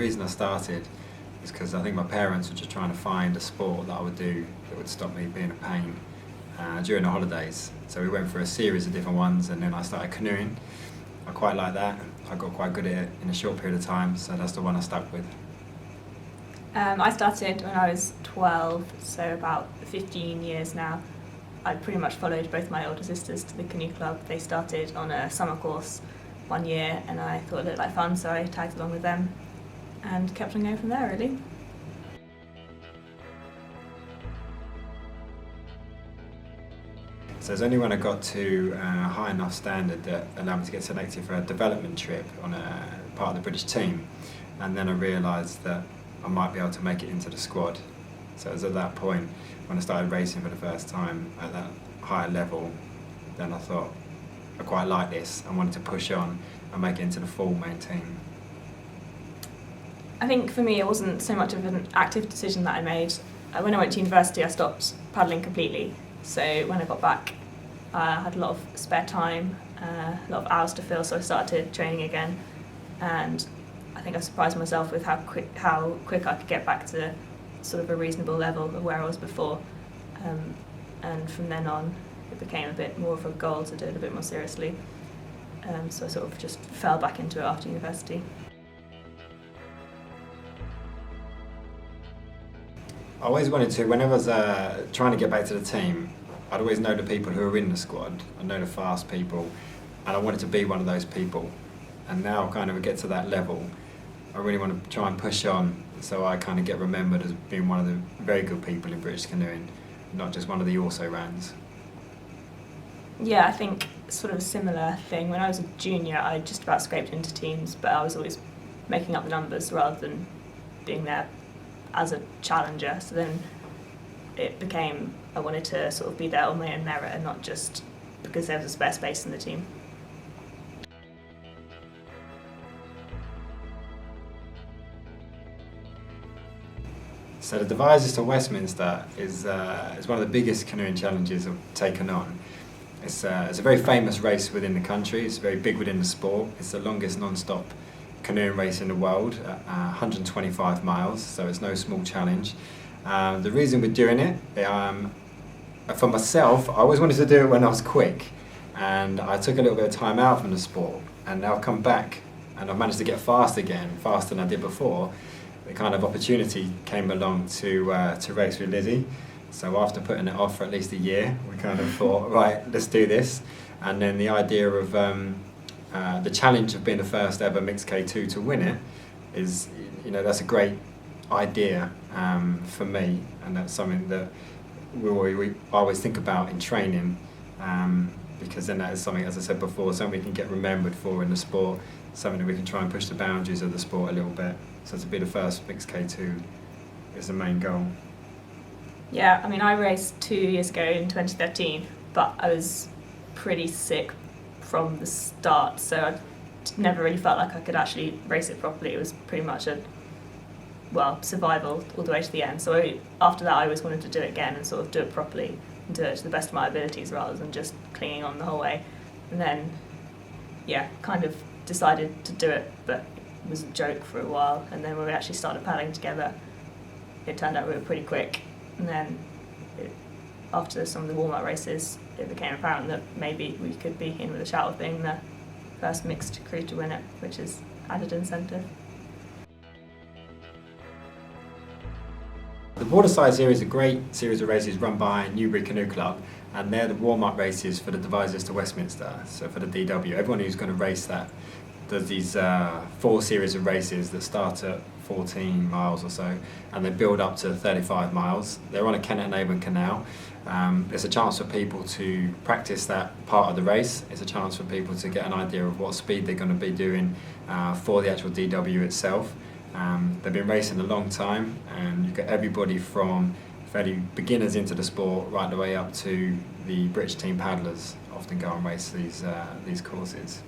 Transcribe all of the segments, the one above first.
reason I started is because I think my parents were just trying to find a sport that I would do that would stop me being a pain during the holidays. So we went through a series of different ones, and then I started canoeing. I quite like that. I got quite good at it in a short period of time, so that's the one I stuck with. I started when I was 12, so about 15 years now. I pretty much followed both my older sisters to the canoe club. They started on a summer course one year, and I thought it looked like fun, so I tagged along with them and kept on going from there, really. So it's only when I got to a high enough standard that allowed me to get selected for a development trip on a part of the British team, and then I realised that I might be able to make it into the squad. So it was at that point when I started racing for the first time at that higher level, then I thought I quite like this. I wanted to push on and make it into the full main team. I think for me it wasn't so much of an active decision that I made. When I went to university I stopped paddling completely, so when I got back I had a lot of spare time, a lot of hours to fill, so I started training again, and I think I surprised myself with how quick I could get back to sort of a reasonable level of where I was before, and from then on it became a bit more of a goal to do it a bit more seriously, so I sort of just fell back into it after university. I always wanted to, whenever I was trying to get back to the team, I'd always know the people who were in the squad. I know the fast people, and I wanted to be one of those people. And now kind of get to that level, I really want to try and push on, so I kind of get remembered as being one of the very good people in British canoeing, not just one of the also-rans. Yeah, I think sort of a similar thing. When I was a junior, I just about scraped into teams, but I was always making up the numbers rather than being there as a challenger. So then it became, I wanted to sort of be there on my own merit and not just because there was a spare space in the team. So the Devizes to Westminster is one of the biggest canoeing challenges I've taken on. It's a very famous race within the country. It's very big within the sport. It's the longest non-stop canoeing race in the world, 125 miles, so it's no small challenge. The reason we're doing it, for myself, I always wanted to do it when I was quick, and I took a little bit of time out from the sport, and now I've come back and I've managed to get fast again, faster than I did before. The kind of opportunity came along to race with Lizzie. So after putting it off for at least a year, we kind of thought, right, let's do this. And then the idea of the challenge of being the first ever mixed K2 to win it is, that's a great idea for me, and that's something that we always think about in training, because then that is something, as I said before, something we can get remembered for in the sport, something that we can try and push the boundaries of the sport a little bit. So to be the first mixed K2 is the main goal. Yeah, I mean, I raced 2 years ago in 2013, but I was pretty sick from the start, so I never really felt like I could actually race it properly. It was pretty much survival all the way to the end. So after that I always wanted to do it again and sort of do it properly and do it to the best of my abilities rather than just clinging on the whole way. And then, kind of decided to do it, but it was a joke for a while, and then when we actually started paddling together, it turned out we were pretty quick. And then after some of the warm-up races, it became apparent that maybe we could be in with a shout of being the first mixed crew to win it, which is added incentive. The Waterside series is a great series of races run by Newbury Canoe Club, and they're the warm-up races for the Devizes to Westminster, so for the DW. Everyone who's going to race that does these 4 series of races that start at 14 miles or so, and they build up to 35 miles. They're on a Kennett-enabled canal. It's a chance for people to practice that part of the race. It's a chance for people to get an idea of what speed they're going to be doing for the actual DW itself. They've been racing a long time, and you've got everybody from fairly beginners into the sport right the way up to the British team paddlers often go and race these courses.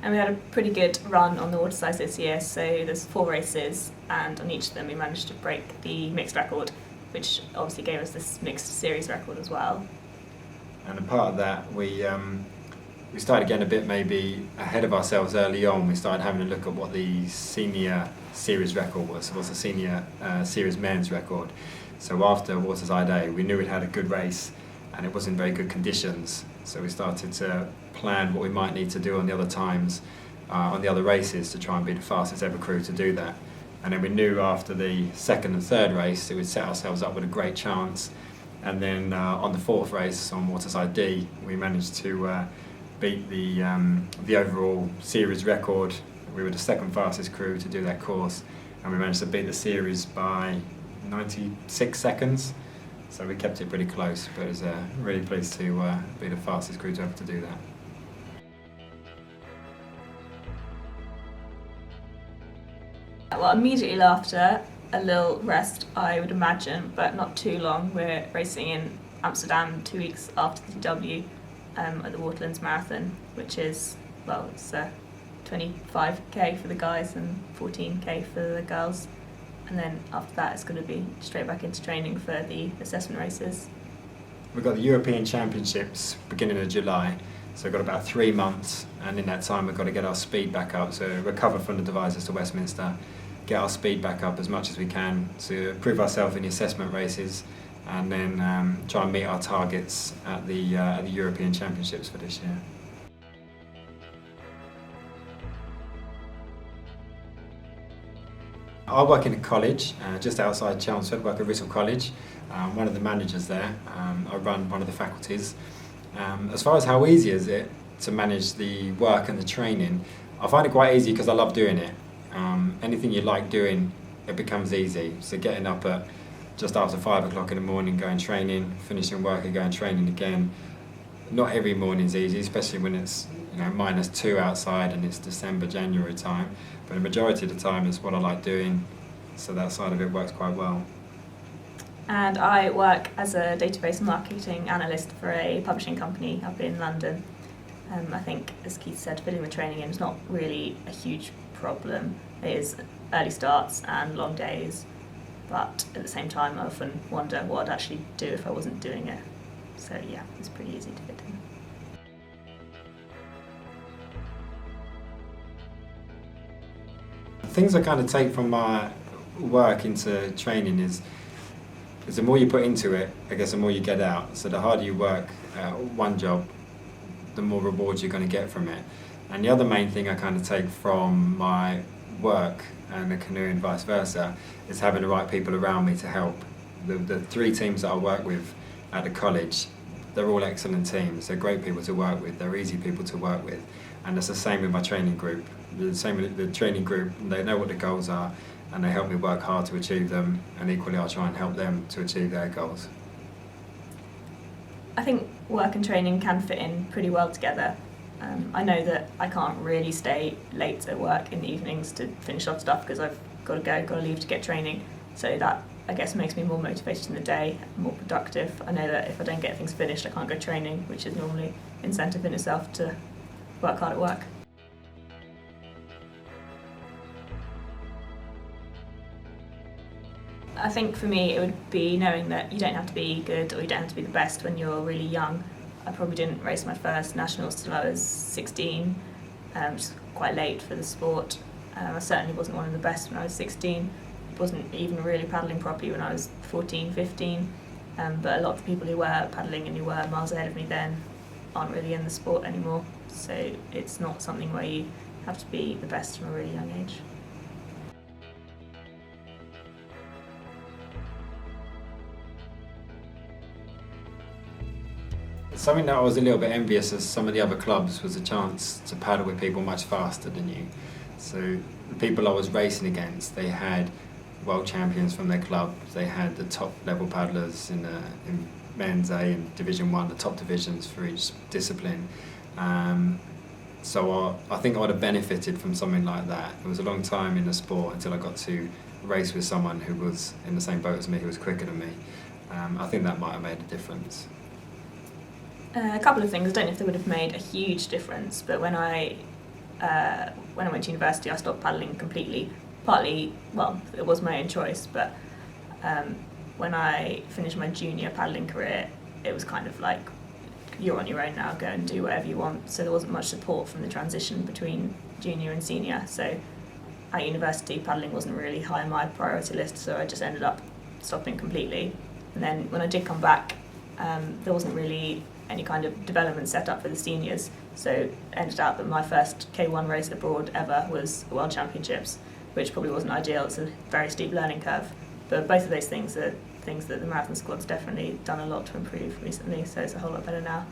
And we had a pretty good run on the Waterside this year, so there's 4 races, and on each of them we managed to break the mixed record, which obviously gave us this mixed series record as well. And a part of that, we we started getting a bit maybe ahead of ourselves early on. We started having a look at what the senior series record was. So what's the senior series men's record? So after Waterside A, we knew we'd had a good race and it was in very good conditions. So we started to plan what we might need to do on the other times, on the other races, to try and be the fastest ever crew to do that. And then we knew after the second and third race that we'd set ourselves up with a great chance. And then on the fourth race, on Waterside D, we managed to beat the overall series record. We were the second fastest crew to do that course, and we managed to beat the series by 96 seconds. So we kept it pretty close, but I was really pleased to be the fastest crew to ever to do that. Well, immediately after, a little rest, I would imagine, but not too long. We're racing in Amsterdam 2 weeks after the DW at the Waterlands Marathon, which is, well, it's 25k for the guys and 14k for the girls. And then after that, it's going to be straight back into training for the assessment races. We've got the European Championships beginning of July, so we've got about 3 months, and in that time we've got to get our speed back up. So recover from the Devizes to Westminster, get our speed back up as much as we can to prove ourselves in the assessment races, and then try and meet our targets at the European Championships for this year. I work in a college just outside Chelmsford, work at Whistle College. One of the managers there. I run one of the faculties. As far as how easy is it to manage the work and the training, I find it quite easy because I love doing it. Anything you like doing, it becomes easy. So getting up at just after 5 o'clock in the morning, going training, finishing work and going training again. Not every morning's easy, especially when it's -2 outside and it's December, January time. But the majority of the time it's what I like doing, so that side of it works quite well. And I work as a database marketing analyst for a publishing company up in London. I think, as Keith said, fitting the training in is not really a huge problem. It is early starts and long days, but at the same time I often wonder what I'd actually do if I wasn't doing it. So yeah, it's pretty easy to fit in. Things I kind of take from my work into training is the more you put into it, I guess the more you get out. So the harder you work at one job, the more rewards you're going to get from it. And the other main thing I kind of take from my work and the canoe and vice versa is having the right people around me to help. The 3 teams that I work with at the college, they're all excellent teams. They're great people to work with. They're easy people to work with. And it's the same with my training group. The same with the training group, they know what the goals are and they help me work hard to achieve them, and equally I'll try and help them to achieve their goals. I think work and training can fit in pretty well together. I know that I can't really stay late at work in the evenings to finish off stuff because I've got to leave to get training. So that, I guess, makes me more motivated in the day, more productive. I know that if I don't get things finished, I can't go training, which is normally incentive in itself to work hard at work. I think for me it would be knowing that you don't have to be good or you don't have to be the best when you're really young. I probably didn't race my first nationals till I was 16, which is quite late for the sport. I certainly wasn't one of the best when I was 16. Wasn't even really paddling properly when I was 14, 15. But a lot of the people who were paddling and who were miles ahead of me then aren't really in the sport anymore. So it's not something where you have to be the best from a really young age. Something that I was a little bit envious of some of the other clubs was a chance to paddle with people much faster than you. So the people I was racing against, they had world champions from their club, they had the top level paddlers in men's A and Division 1, the top divisions for each discipline. So I think I would have benefited from something like that. It was a long time in the sport until I got to race with someone who was in the same boat as me, who was quicker than me. I think that might have made a difference. A couple of things. I don't know if they would have made a huge difference, but when I went to university, I stopped paddling completely. Partly, well, it was my own choice, but when I finished my junior paddling career, it was kind of like you're on your own now, go and do whatever you want. So there wasn't much support from the transition between junior and senior. So at university, paddling wasn't really high on my priority list, so I just ended up stopping completely. And then when I did come back, there wasn't really any kind of development set up for the seniors, so it ended up that my first K1 race abroad ever was the World Championships, which probably wasn't ideal. It's a very steep learning curve, but both of those things are things that the marathon squad's definitely done a lot to improve recently, so it's a whole lot better now.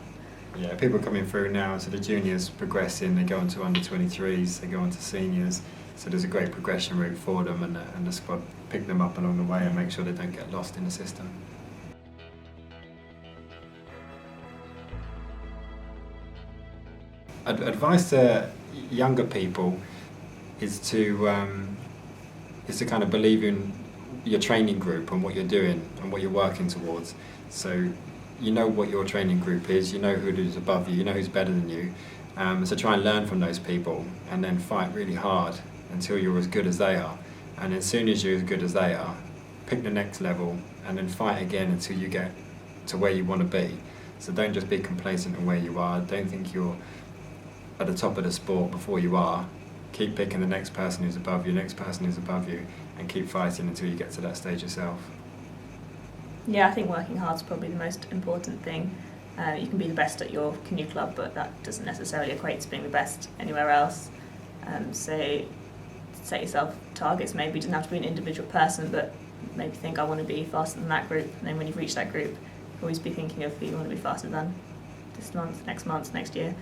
Yeah, people coming through now, so the juniors progressing, they go on to under 23s, they go on to seniors, so there's a great progression route for them, and the squad pick them up along the way and make sure they don't get lost in the system. Advice to younger people is to kind of believe in your training group and what you're doing and what you're working towards. So you know what your training group is, you know who's above you know who's better than you. So try and learn from those people and then fight really hard until you're as good as they are. And as soon as you're as good as they are, pick the next level and then fight again until you get to where you want to be. So don't just be complacent in where you are. Don't think you're at the top of the sport before you are. Keep picking the next person who's above you, next person who's above you, and keep fighting until you get to that stage yourself. Yeah, I think working hard is probably the most important thing. You can be the best at your canoe club, but that doesn't necessarily equate to being the best anywhere else. So set yourself targets. Maybe it doesn't have to be an individual person, but maybe think I want to be faster than that group. And then when you've reached that group, always be thinking of who you want to be faster than this month, next year.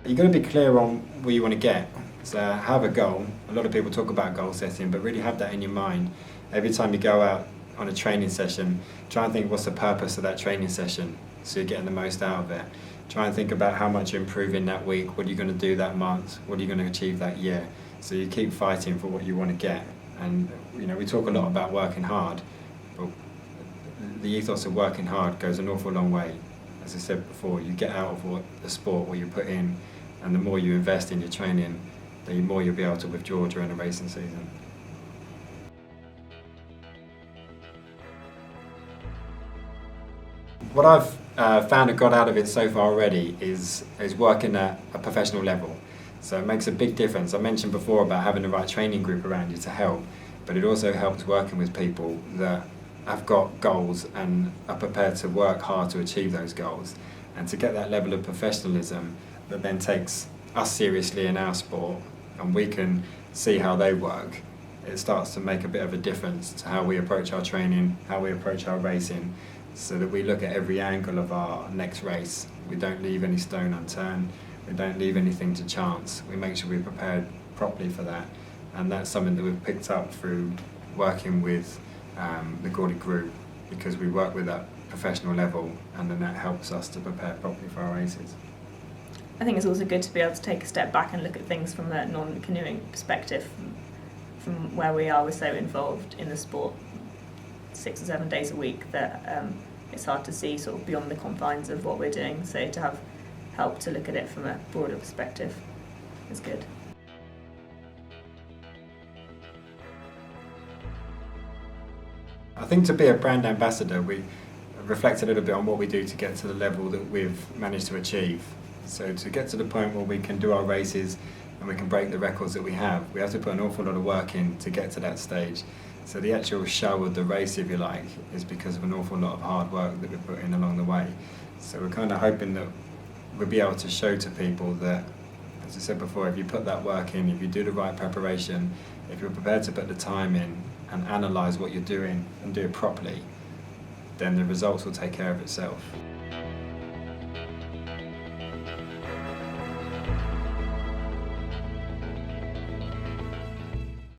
You've got to be clear on where you want to get. So have a goal. A lot of people talk about goal setting, but really have that in your mind. Every time you go out on a training session, try and think what's the purpose of that training session so you're getting the most out of it. Try and think about how much you're improving that week, what are you going to do that month, what are you going to achieve that year. So you keep fighting for what you want to get. And we talk a lot about working hard, but the ethos of working hard goes an awful long way. As I said before, you get out of the sport what you put in, and the more you invest in your training, the more you'll be able to withdraw during the racing season. What I've found and got out of it so far already is working at a professional level. So it makes a big difference. I mentioned before about having the right training group around you to help, but it also helps working with people that have got goals and are prepared to work hard to achieve those goals, and to get that level of professionalism that then takes us seriously in our sport and we can see how they work. It starts to make a bit of a difference to how we approach our training, how we approach our racing, so that we look at every angle of our next race. We don't leave any stone unturned, we don't leave anything to chance. We make sure we're prepared properly for that, and that's something that we've picked up through working with the Gorely group, because we work with that professional level, and then that helps us to prepare properly for our races. I think it's also good to be able to take a step back and look at things from a non-canoeing perspective. From where we are, we're so involved in the sport 6 or 7 days a week that it's hard to see sort of beyond the confines of what we're doing. So to have help to look at it from a broader perspective is good. I think to be a brand ambassador, we reflect a little bit on what we do to get to the level that we've managed to achieve. So to get to the point where we can do our races and we can break the records that we have to put an awful lot of work in to get to that stage. So the actual show of the race, if you like, is because of an awful lot of hard work that we put in along the way. So we're kind of hoping that we'll be able to show to people that, as I said before, if you put that work in, if you do the right preparation, if you're prepared to put the time in and analyse what you're doing and do it properly, then the results will take care of itself.